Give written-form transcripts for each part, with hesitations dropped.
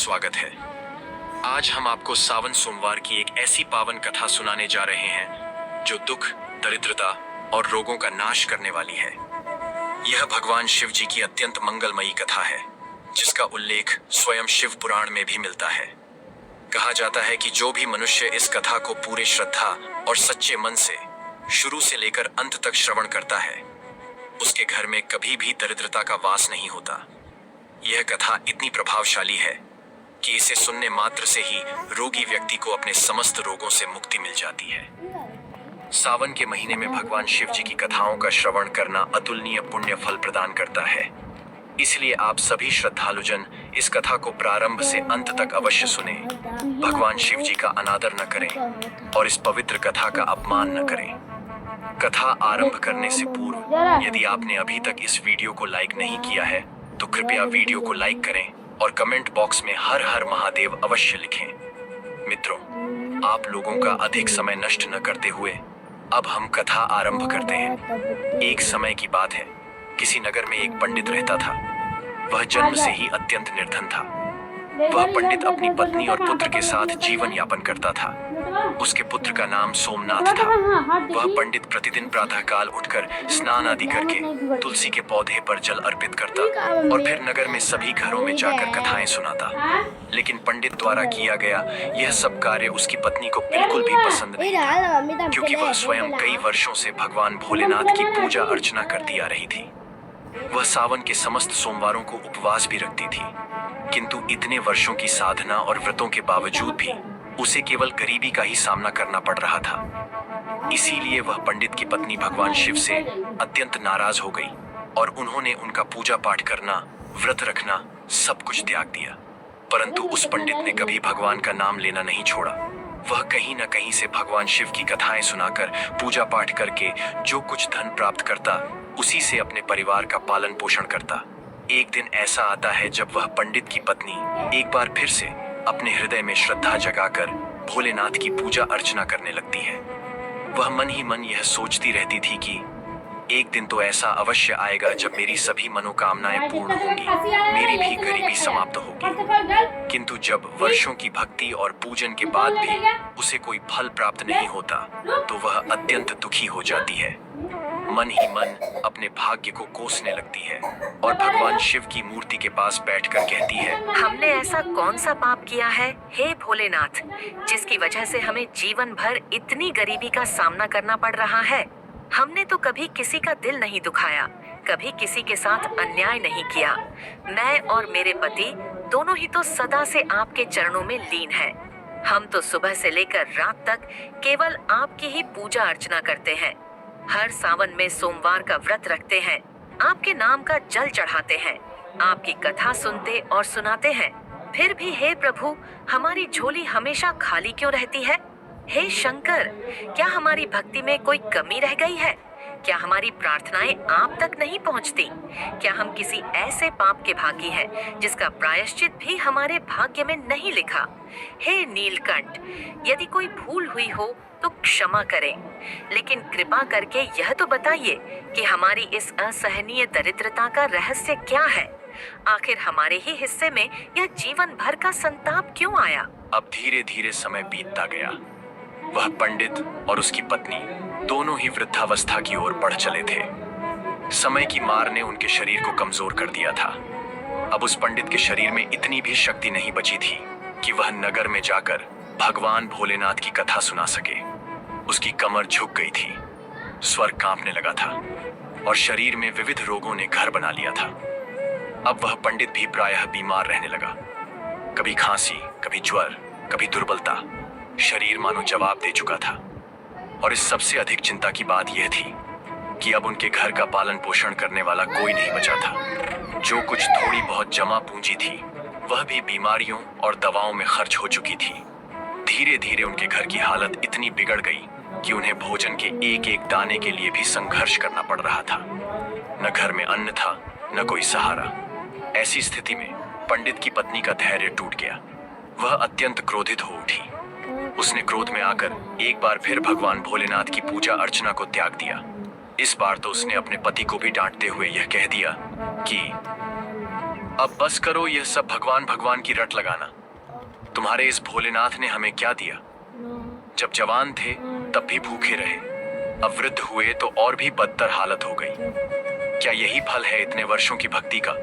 स्वागत है। आज हम आपको सावन सोमवार की एक ऐसी पावन कथा सुनाने जा रहे हैं जो दुख, दरिद्रता और रोगों का नाश करने वाली है। यह भगवान शिव जी की अत्यंत मंगलमयी कथा है, जिसका उल्लेख स्वयं शिव पुराण में भी मिलता है। कहा जाता है कि जो भी मनुष्य इस कथा को पूरे श्रद्धा और सच्चे मन से शुरू से लेकर अंत तक श्रवण करता है, उसके घर में कभी भी दरिद्रता का वास नहीं होता। यह कथा इतनी प्रभावशाली है कि इसे सुनने मात्र से ही रोगी व्यक्ति को अपने समस्त रोगों से मुक्ति मिल जाती है। सावन के महीने में भगवान शिव जी की कथाओं का श्रवण करना अतुलनीय पुण्य फल प्रदान करता है। इसलिए आप सभी श्रद्धालुजन इस कथा को प्रारंभ से अंत तक अवश्य सुने। भगवान शिव जी का अनादर न करें और इस पवित्र कथा का अपमान न करें। कथा आरंभ करने से पूर्व यदि आपने अभी तक इस वीडियो को लाइक नहीं किया है तो कृपया वीडियो को लाइक करें और कमेंट बॉक्स में हर हर महादेव अवश्य लिखें। मित्रों, आप लोगों का अधिक समय नष्ट न करते हुए अब हम कथा आरंभ करते हैं। एक समय की बात है, किसी नगर में एक पंडित रहता था। वह जन्म से ही अत्यंत निर्धन था। वह पंडित अपनी पत्नी और पुत्र के साथ जीवन यापन करता था। उसके पुत्र का नाम सोमनाथ था। वह पंडित प्रतिदिन प्रातःकाल उठकर स्नान आदि करके तुलसी के पौधे पर जल अर्पित करता और फिर नगर में सभी घरों में जाकर कथाएं सुनाता। लेकिन पंडित द्वारा किया गया यह सब कार्य उसकी पत्नी को बिल्कुल भी पसंद नहीं था, क्योंकि वह स्वयं कई वर्षों से भगवान भोलेनाथ की पूजा अर्चना करती आ रही थी। वह सावन के समस्त सोमवारों को उपवास भी रखती थी, किंतु इतने वर्षों की साधना और व्रतों के बावजूद भी उसे केवल गरीबी का ही सामना करना पड़ रहा था। इसीलिए वह पंडित की पत्नी भगवान शिव से अत्यंत नाराज हो गई और उन्होंने उनका पूजा पाठ करना, व्रत रखना सब कुछ त्याग दिया। परंतु उस पंडित ने कभी भगवान का नाम लेना नहीं छोड़ा। वह कहीं न कहीं से भगवान शिव की कथाएं सुनाकर, पूजा पाठ करके जो कुछ धन प्राप्त करता, उसी से अपने परिवार का पालन पोषण करता। एक दिन ऐसा आता है जब वह पंडित की पत्नी एक बार फिर से अपने हृदय में श्रद्धा जगाकर भोलेनाथ की पूजा अर्चना करने लगती है। वह मन ही मन यह सोचती रहती थी कि एक दिन तो ऐसा अवश्य आएगा जब मेरी सभी मनोकामनाएं पूर्ण होंगी, मेरी भी गरीबी समाप्त होगी। किंतु जब वर्षों की भक्ति और पूजन के बाद भी उसे कोई फल प्राप्त नहीं होता तो वह अत्यंत दुखी हो जाती है। मन ही मन अपने भाग्य को कोसने लगती है और भगवान शिव की मूर्ति के पास बैठकर कहती है, हमने ऐसा कौन सा पाप किया है हे भोलेनाथ, जिसकी वजह से हमें जीवन भर इतनी गरीबी का सामना करना पड़ रहा है। हमने तो कभी किसी का दिल नहीं दुखाया, कभी किसी के साथ अन्याय नहीं किया। मैं और मेरे पति दोनों ही तो सदा से आपके चरणों में लीन हैं। हम तो सुबह से लेकर रात तक केवल आपकी ही पूजा अर्चना करते हैं। हर सावन में सोमवार का व्रत रखते हैं, आपके नाम का जल चढ़ाते हैं, आपकी कथा सुनते और सुनाते हैं। फिर भी हे प्रभु, हमारी झोली हमेशा खाली क्यों रहती है? हे शंकर, क्या हमारी भक्ति में कोई कमी रह गई है? क्या हमारी प्रार्थनाएं आप तक नहीं पहुंचती? क्या हम किसी ऐसे पाप के भागी हैं जिसका प्रायश्चित भी हमारे भाग्य में नहीं लिखा? हे नीलकंठ, यदि कोई भूल हुई हो तो क्षमा करें, लेकिन कृपा करके यह तो बताइए कि हमारी इस असहनीय दरिद्रता का रहस्य क्या है? आखिर हमारे ही हिस्से में यह जीवन भर का संताप क्यों आया? अब धीरे धीरे समय बीतता गया। वह पंडित और उसकी पत्नी दोनों ही वृद्धावस्था की ओर बढ़ चले थे। समय की मार ने उनके शरीर को कमजोर कर दिया था। अब उस पंडित के शरीर में इतनी भी शक्ति नहीं बची थी कि वह नगर में जाकर भगवान भोलेनाथ की कथा सुना सके। उसकी कमर झुक गई थी, स्वर कांपने लगा था और शरीर में विविध रोगों ने घर बना लिया था। अब वह पंडित भी प्रायः बीमार रहने लगा। कभी खांसी, कभी ज्वर, कभी दुर्बलता। शरीर मानो जवाब दे चुका था। और इस सबसे अधिक चिंता की बात यह थी कि अब उनके घर का पालन पोषण करने वाला कोई नहीं बचा था। जो कुछ थोड़ी बहुत जमा पूंजी थी वह भी बीमारियों और दवाओं में खर्च हो चुकी थी। धीरे धीरे उनके घर की हालत इतनी बिगड़ गई कि उन्हें भोजन के एक एक दाने के लिए भी संघर्ष करना पड़ रहा था। न घर में अन्न था, न कोई सहारा। ऐसी स्थिति में पंडित की पत्नी का धैर्य टूट गया। वह अत्यंत क्रोधित हो उठी। उसने क्रोध में आकर एक बार फिर भगवान भोलेनाथ की पूजा अर्चना को त्याग दिया। इस बार तो उसने अपने पति को भी डांटते हुए यह कह दिया कि अब बस करो यह सब भगवान भगवान की रट लगाना। तुम्हारे इस भोलेनाथ ने हमें क्या दिया? जब जवान थे तब भी भूखे रहे, अब वृद्ध हुए तो और भी बदतर हालत हो गई। क्या यही फल है इतने वर्षों की भक्ति का?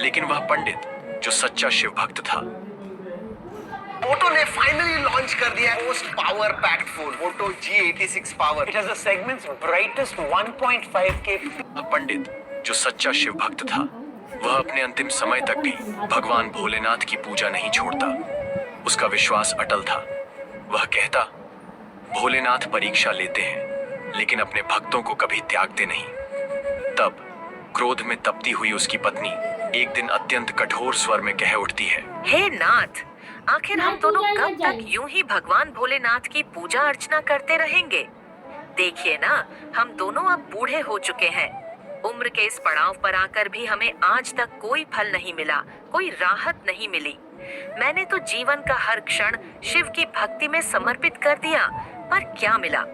लेकिन वह पंडित जो सच्चा शिव भक्त था, मोटो ने फाइनली लॉन्च कर दिया most power packed phone Moto G86 power. It has the segments brightest 1.5K। पंडित जो सच्चा शिव भक्त था, वह अपने अंतिम समय तक भी भगवान भोलेनाथ की पूजा नहीं छोड़ता। उसका विश्वास अटल था। वह कहता, भोलेनाथ परीक्षा लेते हैं लेकिन अपने भक्तों को कभी त्यागते नहीं। तब क्रोध में तपती हुई उसकी पत्नी एक दिन अत्यंत कठोर स्वर में कह उठती है, हे नाथ, आखिर हम दोनों कब तक यूं ही भगवान भोलेनाथ की पूजा अर्चना करते रहेंगे? देखिए ना, हम दोनों अब बूढ़े हो चुके हैं। उम्र के इस पड़ाव पर आकर भी हमें आज तक कोई फल नहीं मिला, कोई राहत नहीं मिली। मैंने तो जीवन का हर क्षण शिव की भक्ति में समर्पित कर दिया, पर क्या मिला?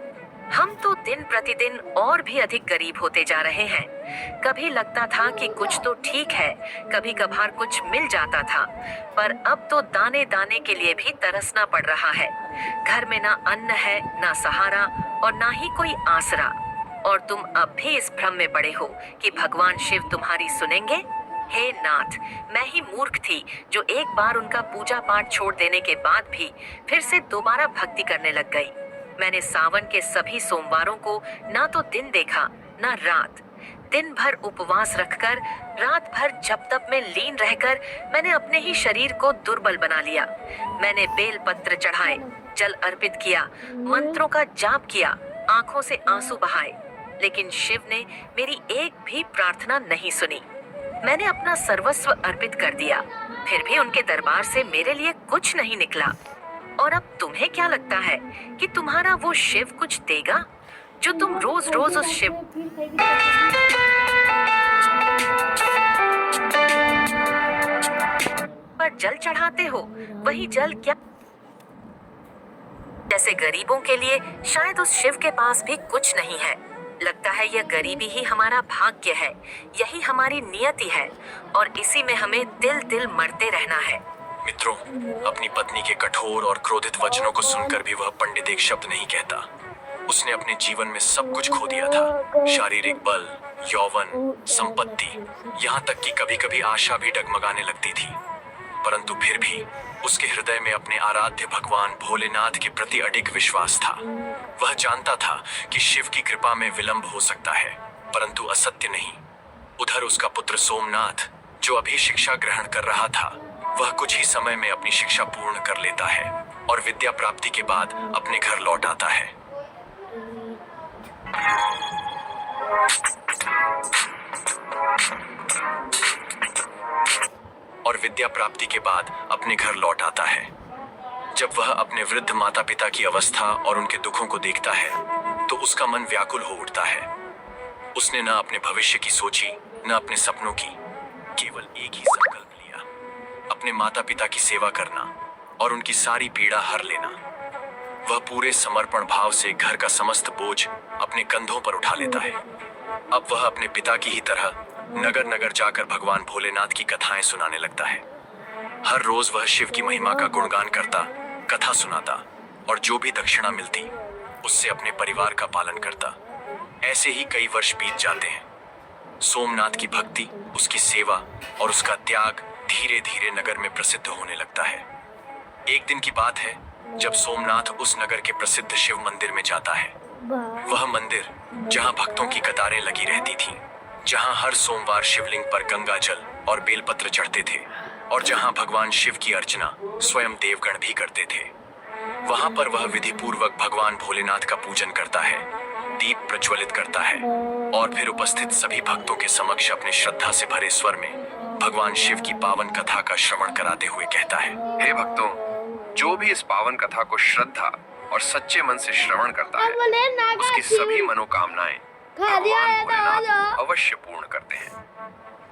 हम तो दिन प्रतिदिन और भी अधिक गरीब होते जा रहे हैं। कभी लगता था कि कुछ तो ठीक है, कभी कभार कुछ मिल जाता था, पर अब तो दाने दाने के लिए भी तरसना पड़ रहा है। घर में ना अन्न है, ना सहारा और ना ही कोई आसरा। और तुम अब भी इस भ्रम में पड़े हो कि भगवान शिव तुम्हारी सुनेंगे? हे नाथ, मैं ही मूर्ख थी जो एक बार उनका पूजा पाठ छोड़ देने के बाद भी फिर से दोबारा भक्ति करने लग गई। मैंने सावन के सभी सोमवारों को ना तो दिन देखा ना रात। दिन भर उपवास रखकर, रात भर जप तप में लीन रहकर मैंने अपने ही शरीर को दुर्बल बना लिया। मैंने बेल पत्र चढ़ाए, जल अर्पित किया, मंत्रों का जाप किया, आंखों से आंसू बहाए, लेकिन शिव ने मेरी एक भी प्रार्थना नहीं सुनी। मैंने अपना सर्वस्व अर्पित कर दिया, फिर भी उनके दरबार से मेरे लिए कुछ नहीं निकला। और अब तुम्हें क्या लगता है कि तुम्हारा वो शिव कुछ देगा, जो तुम रोज रोज उस शिव पर जल चढ़ाते हो? वही जल क्या जैसे गरीबों के लिए शायद उस शिव के पास भी कुछ नहीं है। लगता है यह गरीबी ही हमारा भाग्य है, यही हमारी नियति है, और इसी में हमें तिल तिल मरते रहना है। मित्रों, अपनी पत्नी के कठोर और क्रोधित वचनों को सुनकर भी वह पंडित एक शब्द नहीं कहता। उसने अपने जीवन में सब कुछ खो दिया था, शारीरिक बल, यौवन, संपत्ति, यहाँ तक कि कभी कभी आशा भी डगमगाने लगती थी। परंतु फिर भी उसके हृदय में अपने आराध्य भगवान भोलेनाथ के प्रति अडिग विश्वास था। वह जानता था कि शिव की कृपा में विलंब हो सकता है, परंतु असत्य नहीं। उधर उसका पुत्र सोमनाथ, जो अभी शिक्षा ग्रहण कर रहा था, वह कुछ ही समय में अपनी शिक्षा पूर्ण कर लेता है और विद्या प्राप्ति के बाद अपने घर लौट आता है। जब वह अपने वृद्ध माता पिता की अवस्था और उनके दुखों को देखता है तो उसका मन व्याकुल हो उठता है। उसने न अपने भविष्य की सोची, न अपने सपनों की, केवल एक ही संकल्प लिया, अपने माता पिता की सेवा करना और उनकी सारी पीड़ा हर लेना। वह पूरे समर्पण भाव से घर का समस्त बोझ अपने कंधों पर उठा लेता है। अब वह अपने पिता की ही तरह नगर नगर जाकर भगवान भोलेनाथ की कथाएं सुनाने लगता है। हर रोज वह शिव की महिमा का गुणगान करता, कथा सुनाता और जो भी दक्षिणा मिलती उससे अपने परिवार का पालन करता। ऐसे ही कई वर्ष बीत जाते हैं। सोमनाथ की भक्ति, उसकी सेवा और उसका त्याग धीरे धीरे नगर में प्रसिद्ध होने लगता है। एक दिन की बात है जब सोमनाथ उस नगर के प्रसिद्ध शिव मंदिर में जाता है। वह मंदिर जहां भक्तों की कतारें लगी रहती थीं, जहां हर सोमवार शिवलिंग पर गंगा जल और बेलपत्र चढ़ते थे और जहां भगवान शिव की अर्चना स्वयं देवगण भी करते थे। वहां पर वह विधि पूर्वक भगवान भोलेनाथ का पूजन करता है, दीप प्रज्वलित करता है और फिर उपस्थित सभी भक्तों के समक्ष अपने श्रद्धा से भरे स्वर में भगवान शिव की पावन कथा का श्रवण कराते हुए कहता है, हे भक्तों, जो भी इस पावन कथा को श्रद्धा और सच्चे मन से श्रवण करता है, उसकी सभी मनोकामनाएं भगवान भोलेनाथ अवश्य पूर्ण करते हैं।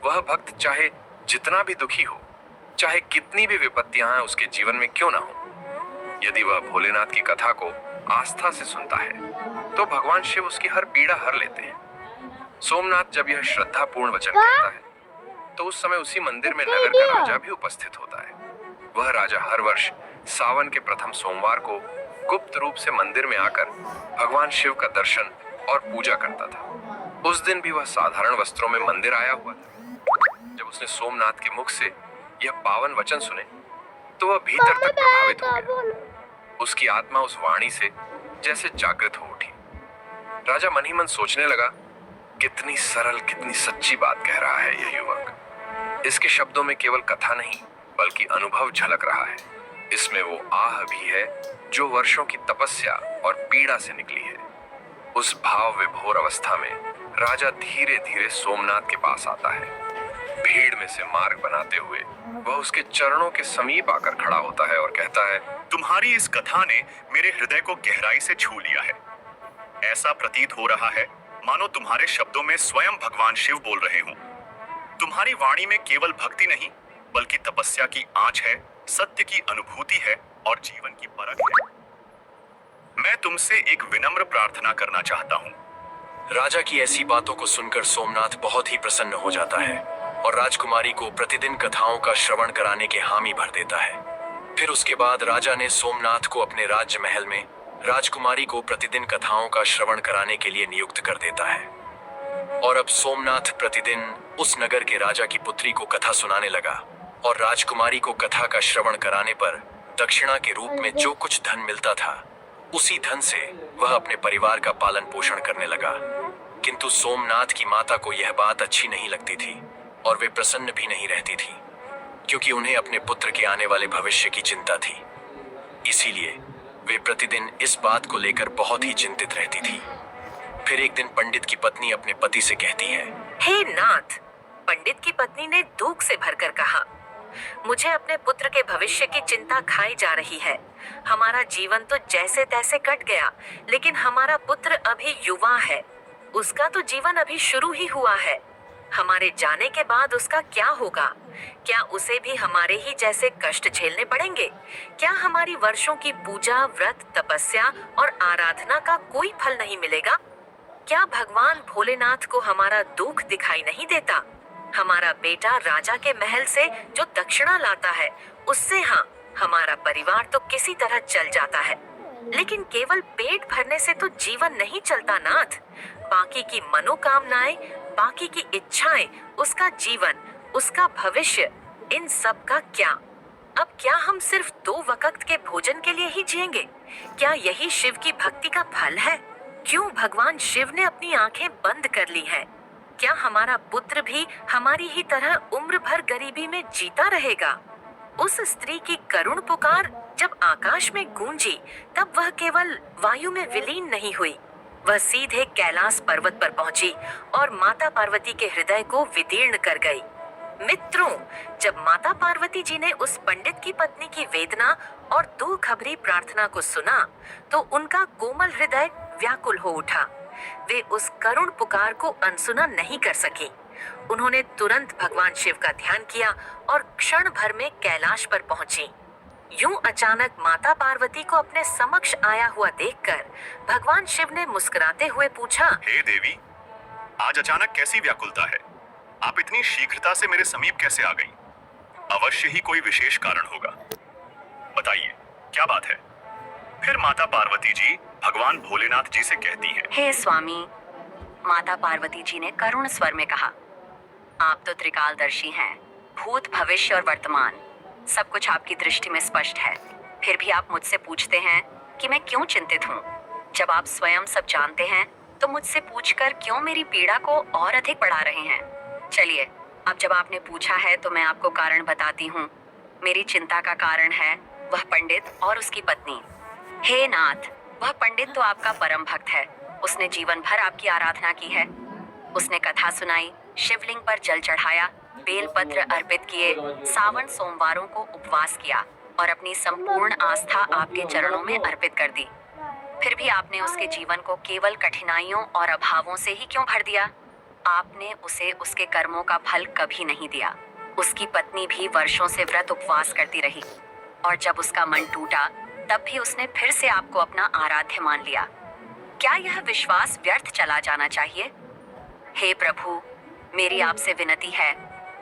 वह भक्त चाहे जितना भी दुखी हो, चाहे कितनी भी विपत्तियां उसके जीवन में क्यों ना हो, यदि वह भोलेनाथ की कथा को आस्था से सुनता है तो भगवान शिव उसकी हर पीड़ा हर लेते हैं। सोमनाथ जब यह श्रद्धापूर्ण वचन कहता है तो उस समय उसी मंदिर में नगर का राजा भी उपस्थित होता है। वह राजा हर वर्ष सावन के प्रथम सोमवार को गुप्त रूप से मंदिर में आकर भगवान शिव का दर्शन और पूजा करता था। उस दिन भी वह साधारण वस्त्रों में मंदिर आया हुआ था। जब उसने सोमनाथ के मुख से यह पावन वचन सुने तो वह भीतर तक प्रभावित हो गया। उसकी आत्मा उस वाणी से जैसे जागृत हो उठी। राजा मन ही मन सोचने लगा, कितनी सरल, कितनी सच्ची बात कह रहा है यह युवक। इसके शब्दों में केवल कथा नहीं बल्कि अनुभव झलक रहा है। इसमें वो आह भी है जो वर्षों की तपस्या और पीड़ा से निकली है। उस भाव विभोर अवस्था में राजा धीरे धीरे सोमनाथ के पास आता है। भीड़ में से मार्ग बनाते हुए वह उसके चरणों के समीप आकर खड़ा होता है और कहता है, तुम्हारी इस कथा ने मेरे हृदय को गहराई से छू लिया है। ऐसा प्रतीत हो रहा है मानो तुम्हारे शब्दों में स्वयं भगवान शिव बोल रहे हों। तुम्हारी वाणी में केवल भक्ति नहीं बल्कि तपस्या की आंच है, सत्य की अनुभूति है और जीवन की परख है। मैं तुमसे एक विनम्र प्रार्थना करना चाहता हूँ। राजा की ऐसी बातों को सुनकर सोमनाथ बहुत ही प्रसन्न हो जाता है और राजकुमारी को प्रतिदिन कथाओं का श्रवण कराने के हामी भर देता है। फिर उसके बाद राजा ने सोमनाथ को अपने राज्य महल में राजकुमारी को प्रतिदिन कथाओं का श्रवण कराने के लिए नियुक्त कर देता है। और अब सोमनाथ प्रतिदिन उस नगर के राजा की पुत्री को कथा सुनाने लगा और राजकुमारी को कथा का श्रवण कराने पर दक्षिणा के रूप में जो कुछ धन मिलता था उसी धन से वह अपने परिवार का पालन पोषण करने लगा। किंतु सोमनाथ की माता को यह बात अच्छी नहीं लगती थी और वे प्रसन्न भी नहीं रहती थी, क्योंकि उन्हें अपने पुत्र के आने वाले भविष्य की चिंता थी। इसीलिए वे प्रतिदिन इस बात को लेकर बहुत ही चिंतित रहती थी। फिर एक दिन पंडित की पत्नी अपने पति से कहती है, हे नाथ, पंडित की पत्नी ने दुख से भरकर कहा, मुझे अपने पुत्र के भविष्य की चिंता खाई जा रही है। हमारा जीवन तो जैसे तैसे कट गया, लेकिन हमारा पुत्र अभी युवा है। उसका तो जीवन अभी शुरू ही हुआ है। हमारे जाने के बाद उसका क्या होगा? क्या उसे भी हमारे ही जैसे कष्ट झेलने पड़ेंगे? क्या हमारी वर्षों की पूजा, व्रत, तपस्या और आराधना का कोई फल नहीं मिलेगा? क्या भगवान भोलेनाथ को हमारा दुख दिखाई नहीं देता? हमारा बेटा राजा के महल से जो दक्षिणा लाता है उससे हमारा परिवार तो किसी तरह चल जाता है। लेकिन केवल पेट भरने से तो जीवन नहीं चलता नाथ। बाकी की मनोकामनाएं, बाकी की इच्छाएं, उसका जीवन, उसका भविष्य, इन सब का क्या? अब क्या हम सिर्फ 2 वक्त के भोजन के लिए ही जिएंगे? क्या यही शिव की भक्ति का फल है? क्यों भगवान शिव ने अपनी आंखें बंद कर ली हैं? क्या हमारा पुत्र भी हमारी ही तरह उम्र भर गरीबी में जीता रहेगा? उस स्त्री की करुण पुकार जब आकाश में गूंजी, तब वह केवल वायु में विलीन नहीं हुई, वह सीधे कैलाश पर्वत पर पहुंची और माता पार्वती के हृदय को विदीर्ण कर गई। मित्रों, जब माता पार्वती जी ने उस पंडित की पत्नी की वेदना और 2 खबरी प्रार्थना को सुना, तो उनका कोमल हृदय व्याकुल हो उठा। वे उस करुण पुकार को अनसुना नहीं कर सकी। उन्होंने तुरंत भगवान शिव का ध्यान किया और क्षण भर में कैलाश पर पहुंची। यूं अचानक माता पार्वती को अपने समक्ष आया हुआ देखकर भगवान शिव ने मुस्कुराते हुए पूछा, हे देवी, आज अचानक कैसी व्याकुलता है? आप इतनी शीघ्रता से मेरे समीप कैसे आ गईं? अवश्य ही कोई विशेष कारण होगा। बताइए, क्या बात है? फिर माता पार्वती जी भगवान भोलेनाथ जी से कहती हैं, हे स्वामी, माता पार्वती जी ने करुण स्वर में कहा, आप तो त्रिकालदर्शी हैं, भूत, भविष्य और वर्तमान सब कुछ आपकी दृष्टि में स्पष्ट है। फिर भी आप मुझसे पूछते हैं कि मैं क्यों चिंतित हूँ। जब आप स्वयं सब जानते हैं तो मुझसे पूछकर क्यों मेरी पीड़ा को और अधिक बढ़ा रहे हैं? चलिए, अब जब आपने पूछा है तो मैं आपको कारण बताती हूँ। मेरी चिंता का कारण है वह पंडित और उसकी पत्नी। हे नाथ, वह पंडित तो आपका परम भक्त है। उसने जीवन भर आपकी आराधना की है। उसने कथा सुनाई, शिवलिंग पर जल चढ़ाया, बेलपत्र अर्पित किए, सावन सोमवारों को उपवास किया और अपनी संपूर्ण आस्था आपके चरणों में अर्पित कर दी। फिर भी आपने उसके जीवन को केवल कठिनाइयों और अभावों से ही क्यों भर दिया? आपने उसे उसके कर्मों का फल कभी नहीं दिया। उसकी पत्नी भी वर्षों से व्रत उपवास करती रही और जब उसका मन टूटा तब भी उसने फिर से आपको अपना आराध्य मान लिया। क्या यह विश्वास व्यर्थ चला जाना चाहिए? हे प्रभु, मेरी आपसे विनती है,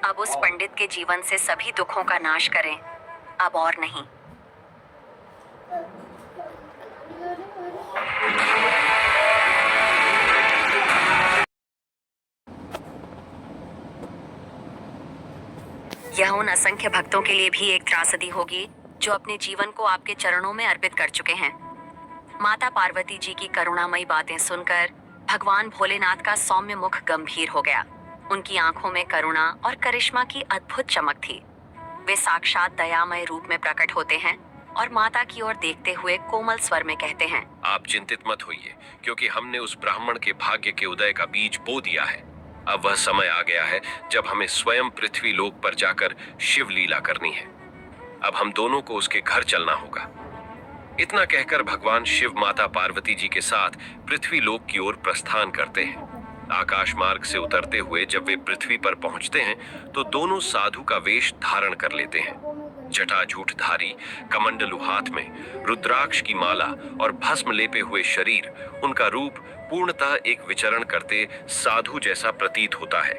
अब उस पंडित के जीवन से सभी दुखों का नाश करें, अब और नहीं। यह उन असंख्य भक्तों के लिए भी एक त्रासदी होगी जो अपने जीवन को आपके चरणों में अर्पित कर चुके हैं। माता पार्वती जी की करुणामयी बातें सुनकर भगवान भोलेनाथ का सौम्य मुख गंभीर हो गया। उनकी आंखों में करुणा और करिश्मा की अद्भुत चमक थी। वे साक्षात दयामय रूप में प्रकट होते हैं और माता की ओर देखते हुए कोमल स्वर में कहते हैं, आप चिंतित मत होइए, क्योंकि हमने उस ब्राह्मण के भाग्य के उदय का बीज बो दिया है। अब वह समय आ गया है जब हमें स्वयं पृथ्वी लोक पर जाकर शिव लीला करनी है। अब हम दोनों को उसके घर चलना होगा। इतना कहकर भगवान शिव माता पार्वती जी के साथ पृथ्वी लोक की ओर प्रस्थान करते हैं। आकाश मार्ग से उतरते हुए जब वे पृथ्वी पर पहुंचते हैं तो दोनों साधु का वेश धारण कर लेते हैं। जटाजूटधारी, कमंडलू हाथ में, रुद्राक्ष की माला और भस्म लेपे हुए शरीर, उनका रूप पूर्णतः एक विचरण करते साधु जैसा प्रतीत होता है।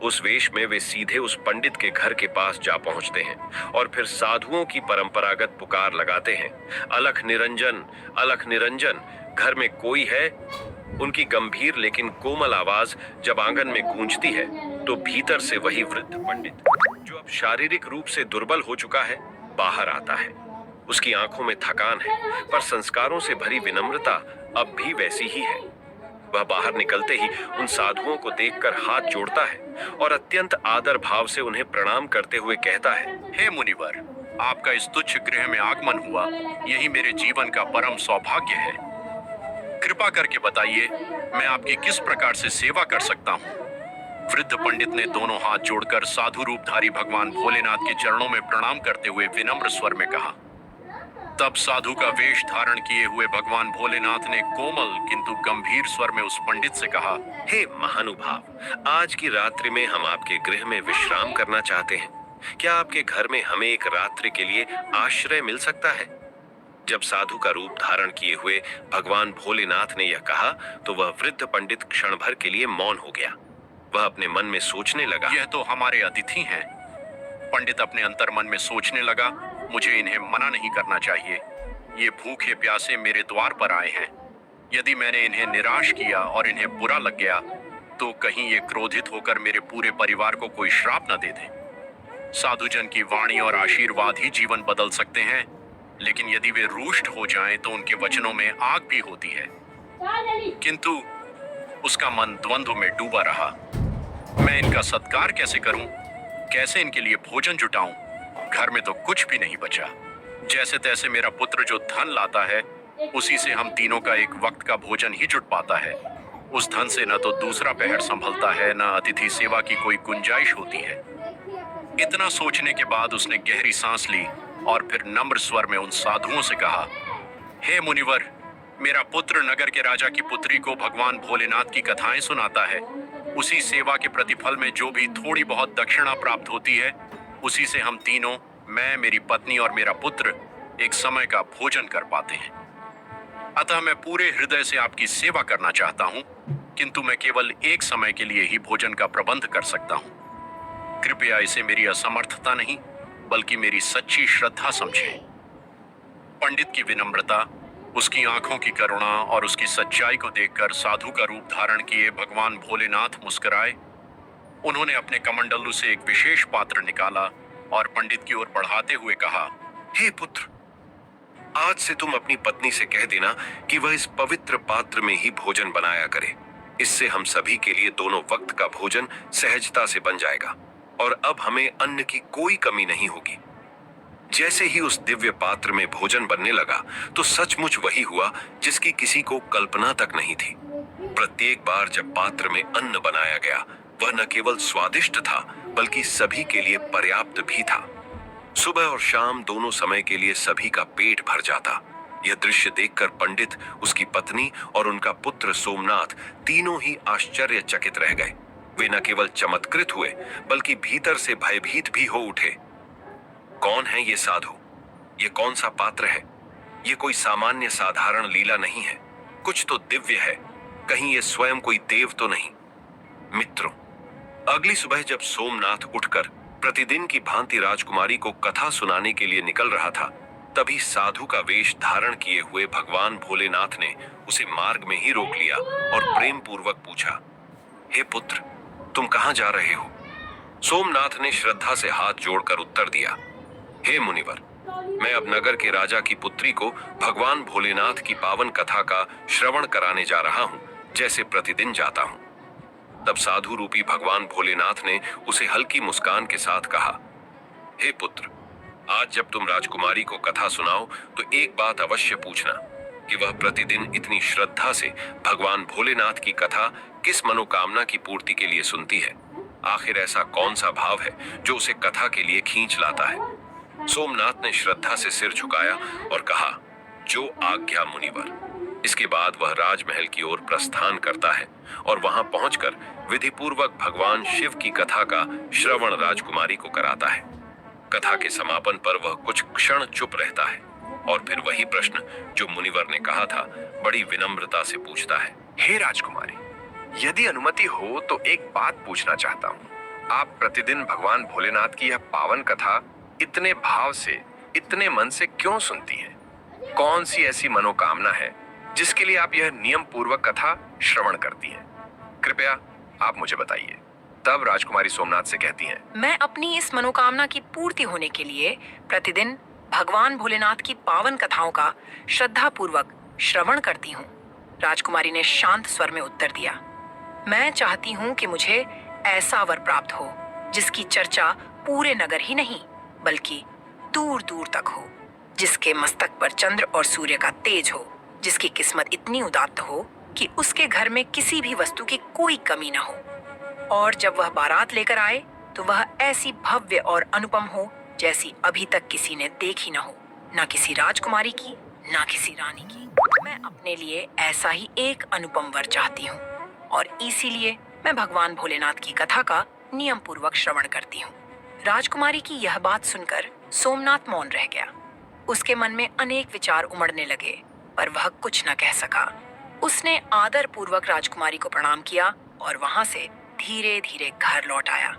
उस वेश में वे सीधे उस पंडित के घर के पास जा पहुंचते हैं और फिर साधुओं की परंपरागत पुकार लगाते हैं, अलख निरंजन, अलख निरंजन, घर में कोई है। उनकी गंभीर लेकिन कोमल आवाज जब आंगन में गूंजती है तो भीतर से वही वृद्ध पंडित, जो अब शारीरिक रूप से दुर्बल हो चुका है, बाहर आता है। उसकी आंखों में थकान है, पर संस्कारों से भरी विनम्रता अब भी वैसी ही है। वह बाहर निकलते ही उन साधुओं को देखकर हाथ जोड़ता है और अत्यंत आदर भाव से उन्हें प्रणाम करते हुए कहता है, हे मुनिवर, आपका इस तुच्छ गृह में आगमन हुआ, यही मेरे जीवन का परम सौभाग्य है। कृपा करके बताइए, मैं आपकी किस प्रकार से सेवा कर सकता हूँ? वृद्ध पंडित ने दोनों हाथ जोड़कर साधु रूपधारी भगवान भोलेनाथ के चरणों में प्रणाम करते हुए विनम्र स्वर में कहा। तब साधु का वेश धारण किए हुए भगवान भोलेनाथ ने कोमल किंतु गंभीर स्वर में उस पंडित से कहा, हे महानुभाव, आज की रात्रि में हम आपके गृह में विश्राम करना चाहते हैं। क्या आपके घर में हमें एक रात्रि के लिए आश्रय मिल सकता है? जब साधु का रूप धारण किए हुए भगवान भोलेनाथ ने यह कहा तो वह वृद्ध पंडित क्षण भर के लिए मौन हो गया। वह अपने मन में सोचने लगा, यह तो हमारे अतिथि हैं। पंडित अपने अंतर मन में सोचने लगा, मुझे इन्हें मना नहीं करना चाहिए। ये भूखे प्यासे मेरे द्वार पर आए हैं। यदि मैंने इन्हें निराश किया और इन्हें बुरा लग गया तो कहीं ये क्रोधित होकर मेरे पूरे परिवार को कोई श्राप न दे दें। साधुजन की वाणी और आशीर्वाद ही जीवन बदल सकते हैं, लेकिन यदि वे रुष्ट हो जाएं तो उनके वचनों में आग भी होती है। किंतु उसका मन द्वंद्व में डूबा रहा। मैं इनका सत्कार कैसे करूं? कैसे इनके लिए भोजन जुटाऊं? घर में तो कुछ भी नहीं बचा। जैसे तैसे मेरा पुत्र जो धन लाता है, उसी से हम तीनों का एक वक्त का भोजन ही जुट पाता है। उस धन से न तो दूसरा पहर संभलता है, न अतिथि सेवा की कोई गुंजाइश होती है। इतना सोचने के बाद उसने गहरी सांस ली और फिर नम्र स्वर में उन साधुओं से कहा, हे मुनिवर, मेरा पुत्र नगर के राजा की पुत्री को भगवान भोलेनाथ की कथाएं सुनाता है। उसी सेवा के प्रतिफल में जो भी थोड़ी बहुत दक्षिणा प्राप्त होती है, उसी से हम तीनों, मैं, मेरी पत्नी और मेरा पुत्र, एक समय का भोजन कर पाते हैं। अतः मैं पूरे हृदय से आपकी सेवा करना चाहता हूं, किंतु मैं केवल एक समय के लिए ही भोजन का प्रबंध कर सकता हूं। कृपया इसे मेरी असमर्थता नहीं बल्कि मेरी सच्ची श्रद्धा समझें। पंडित की विनम्रता, उसकी आंखों की करुणा और उसकी सच्चाई को देखकर साधु का रूप धारण किए भगवान भोलेनाथ मुस्कुराए। उन्होंने अपने कमंडलू से एक विशेष पात्र निकाला और पंडित की ओर बढ़ाते हुए कहा, हे पुत्र, आज से तुम अपनी पत्नी से कह देना कि वह इस पवित्र पात्र में ही भोजन बनाया करे। इससे हम सभी के लिए दोनों वक्त का भोजन सहजता से बन जाएगा और अब हमें अन्न की कोई कमी नहीं होगी। जैसे ही उस दिव्य पात्र में भोजन बनने लगा तो सचमुच वही हुआ जिसकी किसी को कल्पना तक नहीं थी। प्रत्येक बार जब पात्र में अन्न बनाया गया, वह न केवल स्वादिष्ट था बल्कि सभी के लिए पर्याप्त भी था। सुबह और शाम दोनों समय के लिए सभी का पेट भर जाता। यह दृश्य देखकर पंडित, उसकी पत्नी और उनका पुत्र सोमनाथ तीनों ही आश्चर्यचकित रह गए। वे न केवल चमत्कृत हुए बल्कि भीतर से भयभीत भी हो उठे। कौन है ये साधु? ये कौन सा पात्र है? ये कोई सामान्य साधारण लीला नहीं है, कुछ तो दिव्य है। कहीं ये स्वयं कोई देव तो नहीं? मित्रों, अगली सुबह जब सोमनाथ उठकर प्रतिदिन की भांति राजकुमारी को कथा सुनाने के लिए निकल रहा था, तभी साधु का वेश धारण किए हुए भगवान भोलेनाथ ने उसे मार्ग में ही रोक लिया और प्रेम पूर्वक पूछा, हे पुत्र, तुम कहाँ जा रहे हो? सोमनाथ ने श्रद्धा से हाथ जोड़कर उत्तर दिया, हे मुनिवर, मैं अब नगर के राजा की पुत्री को भगवान भोलेनाथ की पावन कथा का श्रवण कराने जा रहा हूँ, जैसे प्रतिदिन जाता हूँ। तब साधु रूपी भगवान भोलेनाथ ने उसे हल्की मुस्कान के साथ कहा, हे पुत्र, आज जब तुम राजकुमारी को कथा सुनाओ तो एक बात अवश्य पूछना कि वह प्रतिदिन इतनी श्रद्धा से भगवान भोलेनाथ की कथा किस मनोकामना की पूर्ति के लिए सुनती है। आखिर ऐसा कौन सा भाव है जो उसे कथा के लिए खींच लाता है? सोमनाथ ने श्रद्धा से सिर झुकाया और कहा, जो आज्ञा मुनिवर। इसके बाद वह राजमहल की ओर प्रस्थान करता है और वहां पहुंचकर विधि पूर्वक भगवान शिव की कथा का श्रवण राजकुमारी को कराता है। कथा के समापन पर वह कुछ क्षण चुप रहता है और फिर वही प्रश्न जो मुनिवर ने कहा था बड़ी विनम्रता से पूछता है, हे राजकुमारी, यदि अनुमति हो तो एक बात पूछना चाहता हूँ। आप प्रतिदिन भगवान भोलेनाथ की यह पावन कथा इतने भाव से, इतने मन से क्यों सुनती हैं? कौन सी ऐसी मनोकामना है जिसके लिए आप यह नियम पूर्वक कथा श्रवण करती हैं? कृपया आप मुझे बताइए। तब राजकुमारी सोमनाथ से कहती हैं, मैं अपनी इस मनोकामना की पूर्ति होने के लिए प्रतिदिन भगवान भोलेनाथ की पावन कथाओं का श्रद्धा पूर्वक श्रवण करती हूँ। राजकुमारी ने शांत स्वर में उत्तर दिया, मैं चाहती हूँ कि मुझे ऐसा वर प्राप्त हो जिसकी चर्चा पूरे नगर ही नहीं बल्कि दूर दूर तक हो, जिसके मस्तक पर चंद्र और सूर्य का तेज हो, जिसकी किस्मत इतनी उदात्त हो कि उसके घर में किसी भी वस्तु की कोई कमी न हो, और जब वह बारात लेकर आए तो वह ऐसी भव्य और अनुपम हो जैसी अभी तक किसी ने देखी न हो, न किसी राजकुमारी की, न किसी रानी की। मैं अपने लिए ऐसा ही एक अनुपम वर चाहती हूँ और इसीलिए मैं भगवान भोलेनाथ की कथा का नियम पूर्वक श्रवण करती हूँ। राजकुमारी की यह बात सुनकर सोमनाथ मौन रह गया। उसके मन में अनेक विचार उमड़ने लगे, पर वह कुछ न कह सका। उसने आदर पूर्वक राजकुमारी को प्रणाम किया और वहां से धीरे धीरे घर लौट आया।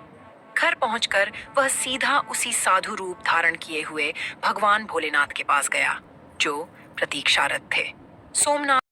घर पहुंचकर वह सीधा उसी साधु रूप धारण किए हुए भगवान भोलेनाथ के पास गया जो प्रतीक्षारत थे। सोमनाथ